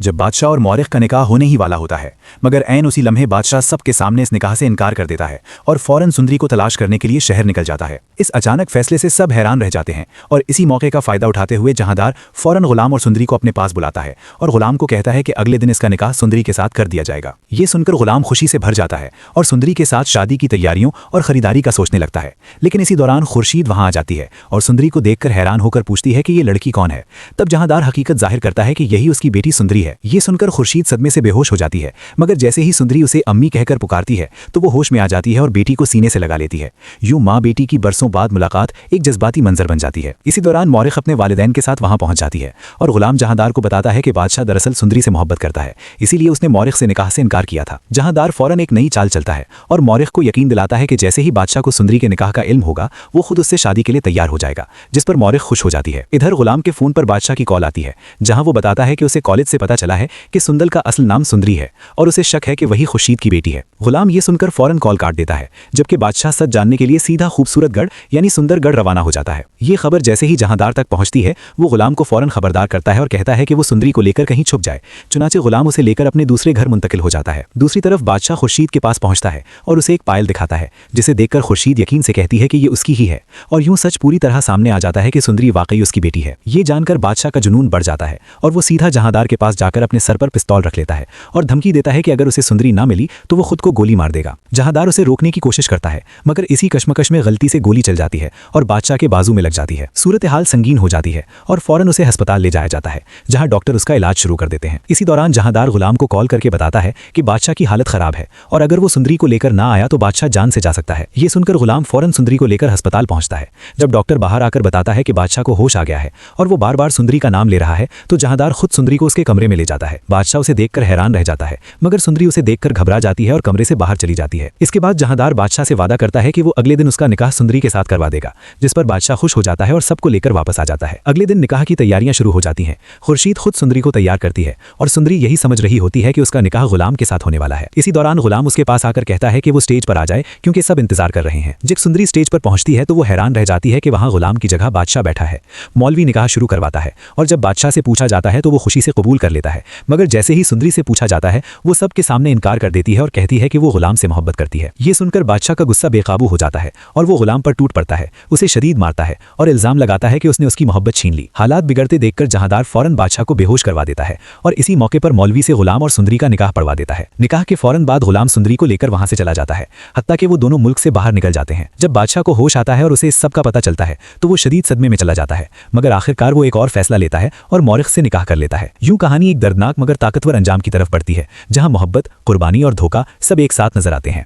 जब बादशाह और मौरिख का निकाह होने ही वाला होता है, मगर ऐन उसी लम्हे बादशाह सबके सामने इस निकाह से इनकार कर देता है और फौरन सुंदरी को तलाश करने के लिए शहर निकल जाता है। इस अचानक फैसले से सब हैरान रह जाते हैं और इसी मौके का फायदा उठाते हुए जहांदार फौरन गुलाम और सुंदरी को अपने पास बुलाता है और गुलाम को कहता है कि अगले दिन इसका निकाह सुंदरी के साथ कर दिया जाएगा। ये सुनकर गुलाम खुशी से भर जाता है और सुंदरी के साथ शादी की तैयारियों और खरीदारी का सोचने लगता है। लेकिन इसी दौरान खुर्शीद वहां आ जाती है और सुंदरी को देखकर हैरान होकर पूछती है कि ये लड़की कौन है। तब जहांदार हकीकत जाहिर करता है कि यही उसकी बेटी सुंदरी है। ये सुनकर खुर्शीद सदमे से बेहोश हो जाती है, मगर जैसे ही सुंदरी उसे अम्मी कहकर पुकारती है तो वो होश में आ जाती है और बेटी को सीने से लगा लेती है। यूं माँ बेटी की बरसों बाद मुलाकात एक जज्बाती मंजर बन जाती है। इसी दौरान मौरिख अपने वालिदैन के साथ वहां पहुंच जाती है और गुलाम जहांदार को बताता है कि बादशाह दरअसल सुंदरी से मोहब्बत करता है, इसीलिए उसने मौरिख से निकाह से इनकार किया था। जहांदार फौरन एक नई चाल चलता है और मौरिख को यकीन दिलाता है कि जैसे ही बादशाह को सुंदरी के निकाह का इल्म होगा वो खुद उससे शादी के लिए तैयार हो जाएगा, जिस पर मौरिख खुश हो जाती है। इधर गुलाम के फोन पर बादशाह की कॉल आती है, जहां वो बताता है कि उसे कॉलेज से पता चला है कि सुंदल का असल नाम सुंदरी है और उसे शक है कि वही खुर्शीद की बेटी है। गुलाम ये सुनकर फौरन कॉल काट देता है, जबकि बादशाह सच जानने के लिए सीधा खूबसूरतगढ़ यानी सुंदरगढ़ रवाना हो जाता है। ये खबर जैसे ही जहांदार तक पहुंचती है वो गुलाम को फौरन खबरदार करता है और कहता है कि वो सुंदरी को लेकर कहीं छुप जाए। चुनाचे गुलाम उसे लेकर अपने दूसरे घर मुंतकिल हो जाता है। दूसरी तरफ बादशाह खुर्शीद के पास पहुंचता है और उसे एक पायल दिखाता है, जिसे देखकर खुर्शीद यकीन से कहती है कि ये उसकी ही है और यूं सच पूरी तरह सामने आ जाता है कि सुंदरी वाकई उसकी बेटी है। ये जानकर बादशाह का जुनून बढ़ जाता है और वो सीधा जहांदार के पास जाकर अपने सर पर पिस्तौल रख लेता है और धमकी देता है कि अगर उसे सुंदरी ना मिली तो वो खुद को गोली मार देगा। जहांदार उसे रोकने की कोशिश करता है, मगर इसी कश्मकश में गलती से गोली चल जाती है और बादशाह के बाजू में लग जाती है। सूरत हाल संगीन हो जाती है और फौरन उसे अस्पताल ले जाया जाता है, जहां डॉक्टर उसका इलाज शुरू कर देते हैं। इसी दौरान जहांदार गुलाम को कॉल करके बताता है कि बादशाह की हालत खराब है और अगर वो सुंदरी को लेकर ना आया तो बादशाह जान से जा सकता है। ये सुनकर गुलाम फौरन सुंदरी को लेकर अस्पताल पहुंचता है। जब डॉक्टर बाहर आकर बताता है कि बादशाह को होश आ गया है और वो बार बार सुंदरी का नाम ले रहा है तो जहांदार खुद सुंदरी को उसके कमरे में ले जाता है। बादशाह उसे देखकर हैरान रह जाता है, मगर सुंदरी उसे देखकर घबरा जाती है और कमरे से बाहर चली जाती है। इसके बाद जहांदार बादशाह से वादा करता है कि वो अगले दिन उसका निकाह सुंदरी के साथ करवा देगा, जिस पर बादशाह खुश हो जाता है और सबको लेकर वापस आ जाता है। अगले दिन निकाह की तैयारियां शुरू हो जाती हैं। खुर्शीद खुद सुंदरी को तैयार करती है और सुंदरी यही समझ रही होती है कि उसका निकाह गुलाम के साथ होने वाला है। इसी दौरान गुलाम उसके पास आकर कहता है कि वो स्टेज पर आ जाए क्योंकि सब इंतजार कर रहे हैं। जब सुंदरी स्टेज पर पहुंचती है तो वो हैरान रह जाती है कि वहां गुलाम की जगह बादशाह बैठा है। मौलवी निकाह शुरू करवाता है और जब बादशाह से पूछा जाता है तो वो खुशी से कबूल कर लेता है, मगर जैसे ही सुंदरी से पूछा जाता है वो सबके सामने इनकार कर देती है और कहती है कि वो गुलाम से मोहब्बत करती है। ये सुनकर बादशाह का गुस्सा बेकाबू हो जाता है और वो गुलाम पर टूट पड़ता है, उसे शदीद मारता है और इल्जाम लगाता है कि उसने उसकी मोहब्बत छीन ली। हालात बिगड़ते देखकर जहांदार फौरन बादशाह को बेहोश करवा देता है और इसी मौके पर मौलवी से गुलाम और सुंदरी का निकाह पढ़वा देता है। निकाह के फौरन बाद गुलाम सुंदरी को लेकर वहां से चला जाता है, हत्ता कि वो दोनों मुल्क से बाहर निकल जाते हैं। जब बादशाह को होश आता है और उसे इस सब का पता चलता है तो वो शदीद सदमे में चला जाता है, मगर आखिरकार वो एक और फैसला लेता है और मौरिख से निकाह कर लेता है। यूं कहानी एक दर्दनाक मगर ताकतवर अंजाम की तरफ बढ़ती है, जहां मोहब्बत, कुर्बानी और धोखा सब एक साथ नजर आते हैं।